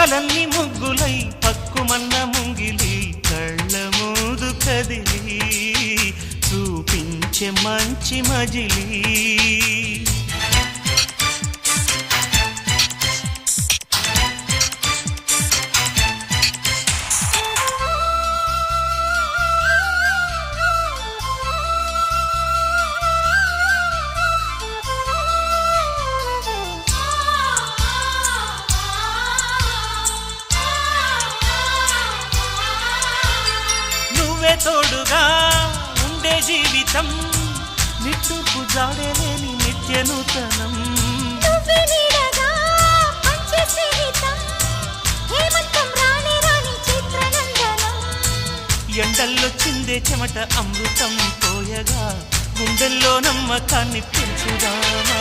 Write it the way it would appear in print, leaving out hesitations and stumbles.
ఊహలన్నీ ముగ్గులై పక్కుమన్న ముంగిలి కళ్ళ మూదు కదిలి చూపించే మంచి మజిలీ తోడుగా ఉండే జీవితం నిట్టుకు జాడలేని నిత్య నూతనం ఎండల్లో చిందే చెమట అమృతం పోయగా గుండెల్లో నమ్మకాన్ని పెంచుదామా.